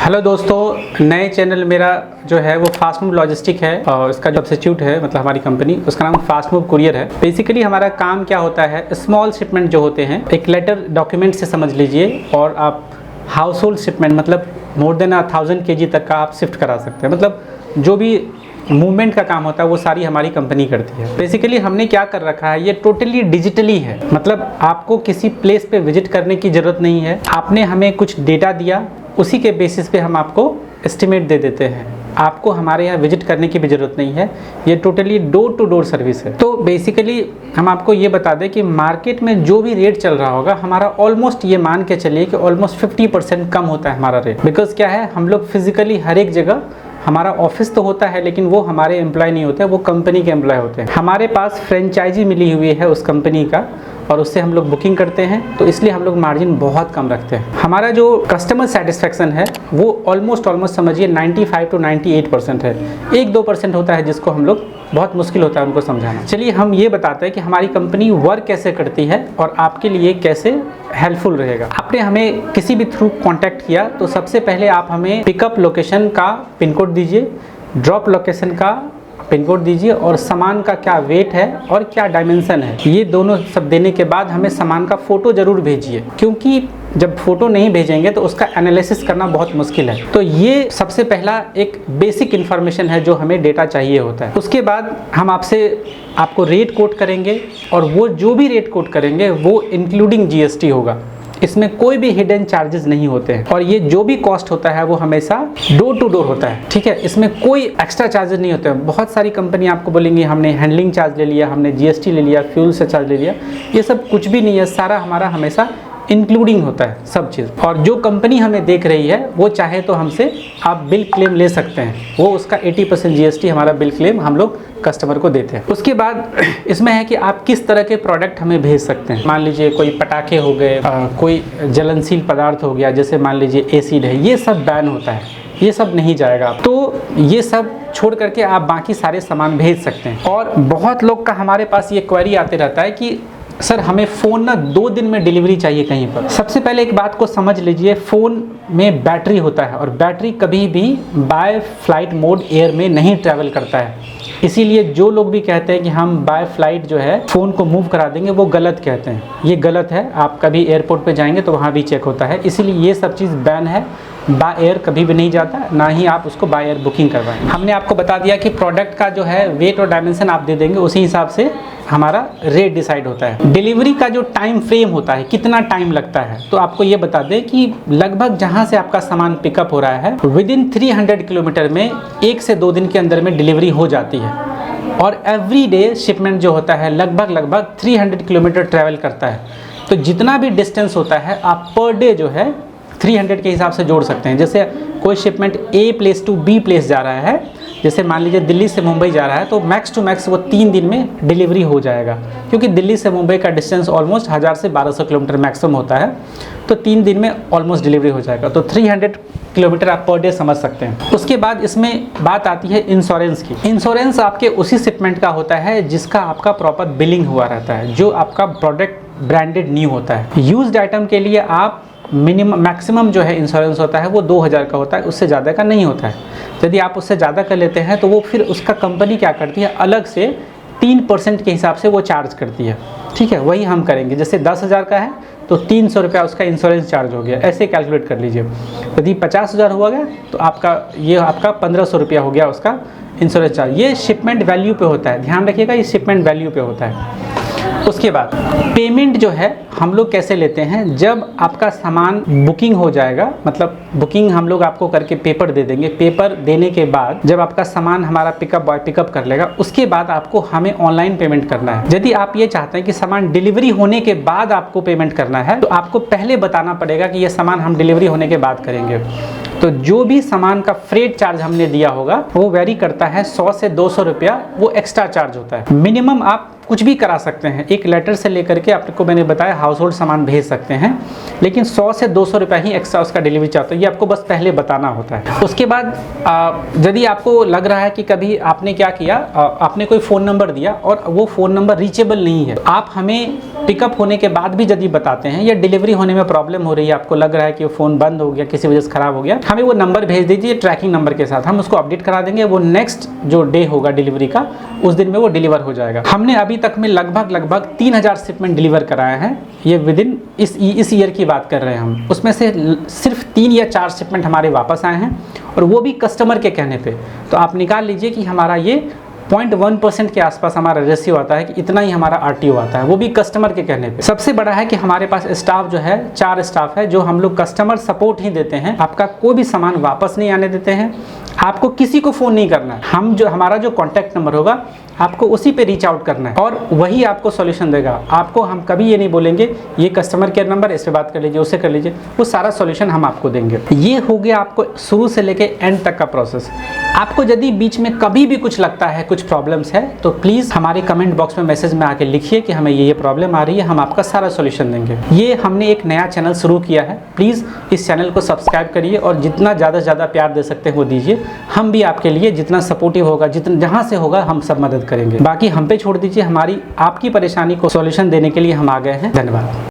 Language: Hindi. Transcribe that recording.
हेलो दोस्तों, नए चैनल मेरा जो है वो फास्ट मूव लॉजिस्टिक है और इसका जो सब्सिट्यूट है मतलब हमारी कंपनी, उसका नाम फास्ट मूव कुरियर है। बेसिकली हमारा काम क्या होता है, स्मॉल शिपमेंट जो होते हैं एक लेटर डॉक्यूमेंट से समझ लीजिए, और आप हाउस होल्ड शिपमेंट मतलब मोर देन 1000 kg तक का आप शिफ्ट करा सकते हैं। मतलब जो भी मूवमेंट का काम होता है वो सारी हमारी कंपनी करती है। बेसिकली हमने क्या कर रखा है, ये टोटली डिजिटली है। मतलब आपको किसी प्लेस पे विजिट करने की ज़रूरत नहीं है। आपने हमें कुछ डेटा दिया, उसी के बेसिस पे हम आपको एस्टिमेट दे देते हैं। आपको हमारे यहाँ विजिट करने की भी ज़रूरत नहीं है। ये totally door to door service है। तो बेसिकली हम आपको ये बता दें कि मार्केट में जो भी रेट चल रहा होगा, हमारा ऑलमोस्ट ये मान के चलिए कि ऑलमोस्ट 50% कम होता है हमारा रेट। बिकॉज क्या है, हम लोग फिजिकली हर एक जगह, हमारा ऑफिस तो होता है लेकिन वो हमारे एम्प्लॉय नहीं होते, वो कंपनी के एम्प्लॉय होते हैं। हमारे पास फ्रेंचाइजी मिली हुई है उस कंपनी का, और उससे हम लोग बुकिंग करते हैं, तो इसलिए हम लोग मार्जिन बहुत कम रखते हैं। हमारा जो कस्टमर सेटिस्फेक्शन है वो ऑलमोस्ट समझिए 95 to 98% है। 1-2% होता है जिसको हम लोग बहुत मुश्किल होता है उनको समझाना। चलिए हम ये बताते हैं कि हमारी कंपनी वर्क कैसे करती है और आपके लिए कैसे हेल्पफुल रहेगा। आपने हमें किसी भी थ्रू कांटेक्ट किया तो सबसे पहले आप हमें पिकअप लोकेशन का पिन कोड दीजिए, ड्रॉप लोकेशन का पिन कोड दीजिए, और सामान का क्या वेट है और क्या डायमेंशन है, ये दोनों सब देने के बाद हमें सामान का फ़ोटो ज़रूर भेजिए, क्योंकि जब फोटो नहीं भेजेंगे तो उसका एनालिसिस करना बहुत मुश्किल है। तो ये सबसे पहला एक बेसिक इन्फॉर्मेशन है जो हमें डेटा चाहिए होता है। उसके बाद हम आपको रेट कोट करेंगे, और वो जो भी रेट कोट करेंगे वो इंक्लूडिंग जीएसटी होगा। इसमें कोई भी हिडन चार्जेस नहीं होते हैं, और ये जो भी कॉस्ट होता है वो हमेशा डोर टू डोर होता है। ठीक है, इसमें कोई एक्स्ट्रा चार्जेस नहीं होते हैं। बहुत सारी कंपनी आपको बोलेंगी हमने हैंडलिंग चार्ज ले लिया, हमने जीएसटी ले लिया, फ्यूल से चार्ज ले लिया। ये सब कुछ भी नहीं है, सारा हमारा हमेशा इंक्लूडिंग होता है सब चीज़। और जो कंपनी हमें देख रही है वो चाहे तो हमसे आप बिल क्लेम ले सकते हैं, वो उसका 80% जीएसटी हमारा बिल क्लेम हम लोग कस्टमर को देते हैं। उसके बाद इसमें है कि आप किस तरह के प्रोडक्ट हमें भेज सकते हैं। मान लीजिए कोई पटाखे हो गए, कोई जलनशील पदार्थ हो गया, जैसे मान लीजिए एसिड है, ये सब बैन होता है, ये सब नहीं जाएगा। तो ये सब छोड़ करके आप बाकी सारे सामान भेज सकते हैं। और बहुत लोग का हमारे पास ये क्वेरी आते रहता है कि सर हमें फ़ोन ना 2 दिन में डिलीवरी चाहिए कहीं पर। सबसे पहले एक बात को समझ लीजिए, फ़ोन में बैटरी होता है, और बैटरी कभी भी बाय फ्लाइट मोड एयर में नहीं ट्रैवल करता है। इसीलिए जो लोग भी कहते हैं कि हम बाय फ्लाइट जो है फ़ोन को मूव करा देंगे, वो गलत कहते हैं। ये गलत है। आप कभी एयरपोर्ट पे जाएंगे तो वहाँ भी चेक होता है, इसीलिए ये सब चीज़ बैन है। बाय एयर कभी भी नहीं जाता, ना ही आप उसको बाय एयर बुकिंग करवाएं। हमने आपको बता दिया कि प्रोडक्ट का जो है वेट और डायमेंशन आप दे देंगे, उसी हिसाब से हमारा रेट डिसाइड होता है। डिलीवरी का जो टाइम फ्रेम होता है, कितना टाइम लगता है, तो आपको ये बता दें कि लगभग जहां से आपका सामान पिकअप हो रहा है विदिन 300 किलोमीटर में 1 से 2 दिन के अंदर में डिलीवरी हो जाती है। और एवरी डे शिपमेंट जो होता है लगभग 300 किलोमीटर ट्रैवल करता है। तो जितना भी डिस्टेंस होता है आप पर डे जो है 300 के हिसाब से जोड़ सकते हैं। जैसे कोई shipment A place to B place जा रहा है, जैसे मान लीजिए दिल्ली से मुंबई जा रहा है, तो मैक्स टू मैक्स वो 3 दिन में डिलीवरी हो जाएगा, क्योंकि दिल्ली से मुंबई का डिस्टेंस ऑलमोस्ट 1000 से 1200 किलोमीटर मैक्सिमम होता है। तो 3 दिन में ऑलमोस्ट डिलीवरी हो जाएगा। तो 300 किलोमीटर आप पर डे समझ सकते हैं। उसके बाद इसमें बात आती है इंश्योरेंस की। इंश्योरेंस आपके उसी शिपमेंट का होता है जिसका आपका प्रॉपर बिलिंग हुआ रहता है, जो आपका प्रोडक्ट ब्रांडेड न्यू होता है। यूज्ड आइटम के लिए आप मैक्सिमम जो है इंश्योरेंस होता है वो 2000 का होता है, उससे ज़्यादा का नहीं होता है। यदि आप उससे ज़्यादा कर लेते हैं तो वो फिर उसका कंपनी क्या करती है, अलग से 3% के हिसाब से वो चार्ज करती है। ठीक है, वही हम करेंगे। जैसे 10,000 का है तो 300 रुपया उसका इंश्योरेंस चार्ज हो गया, ऐसे कैलकुलेट कर लीजिए। यदि 50,000 हुआ गया तो आपका 1500 रुपया हो गया उसका इंश्योरेंस चार्ज। ये शिपमेंट वैल्यू पे होता है, ध्यान रखिएगा, ये शिपमेंट वैल्यू पे होता है। उसके बाद पेमेंट जो है हम लोग कैसे लेते हैं, जब आपका सामान बुकिंग हो जाएगा, मतलब बुकिंग हम लोग आपको करके पेपर दे देंगे। पेपर देने के बाद जब आपका सामान हमारा पिकअप बॉय पिकअप कर लेगा, उसके बाद आपको हमें ऑनलाइन पेमेंट करना है। यदि आप ये चाहते हैं कि सामान डिलीवरी होने के बाद आपको पेमेंट करना है, तो आपको पहले बताना पड़ेगा कि ये सामान हम डिलीवरी होने के बाद करेंगे। तो जो भी सामान का फ्रेट चार्ज हमने दिया होगा वो वेरी करता है, 100 से 200 रुपया वो एक्स्ट्रा चार्ज होता है। मिनिमम आप कुछ भी करा सकते हैं, एक लेटर से लेकर के आपको मैंने बताया हाउस होल्ड सामान भेज सकते हैं, लेकिन 100 से 200 रुपया ही एक्स्ट्रा उसका डिलीवरी चार्ज होता है। ये आपको बस पहले बताना होता है। उसके बाद यदि आपको लग रहा है कि कभी आपने क्या किया, आपने कोई फ़ोन नंबर दिया और वो फ़ोन नंबर रीचेबल नहीं है, आप हमें पिकअप होने के बाद भी यदि बताते हैं या डिलीवरी होने में प्रॉब्लम हो रही है, आपको लग रहा है कि फ़ोन बंद हो गया, किसी वजह से ख़राब हो गया, हमें वो नंबर भेज दीजिए ट्रैकिंग नंबर के साथ, हम उसको अपडेट करा देंगे। वो नेक्स्ट जो डे होगा डिलीवरी का, उस दिन में वो डिलीवर हो जाएगा। हमने अभी तक में लगभग 3000 शिपमेंट डिलीवर कराए हैं। ये विद इन इस ईयर की बात कर रहे हैं हम। उसमें से सिर्फ 3 या 4 शिपमेंट हमारे वापस आए हैं, और वो भी कस्टमर के कहने पे। तो आप निकाल लीजिए कि हमारा ये 0.1% के आसपास हमारा रेशियो आता है, कि इतना ही हमारा RTO आता है, वो भी कस्टमर के कहने पे। सबसे बड़ा है कि हमारे पास स्टाफ जो है 4 स्टाफ है, जो हम लोग कस्टमर सपोर्ट ही देते हैं। आपका कोई भी सामान वापस नहीं आने देते हैं, आपको किसी को फ़ोन नहीं करना है। हमारा जो कॉन्टैक्ट नंबर होगा आपको उसी पे रीच आउट करना है, और वही आपको सॉल्यूशन देगा। आपको हम कभी ये नहीं बोलेंगे ये कस्टमर केयर नंबर, इस पे बात कर लीजिए, उससे कर लीजिए, वो सारा सॉल्यूशन हम आपको देंगे। ये हो गया आपको शुरू से लेके एंड तक का प्रोसेस। आपको यदि बीच में कभी भी कुछ लगता है, कुछ प्रॉब्लम्स है, तो प्लीज़ हमारे कमेंट बॉक्स में मैसेज में आके लिखिए कि हमें ये प्रॉब्लम आ रही है, हम आपका सारा सॉल्यूशन देंगे। ये हमने एक नया चैनल शुरू किया है, प्लीज़ इस चैनल को सब्सक्राइब करिए, और जितना ज़्यादा से ज़्यादा प्यार दे सकते हैं वो दीजिए। हम भी आपके लिए जितना सपोर्टिव होगा, जहाँ से होगा हम सब मदद करेंगे। बाकी हम पे छोड़ दीजिए, हमारी आपकी परेशानी को सॉल्यूशन देने के लिए हम आ गए हैं। धन्यवाद।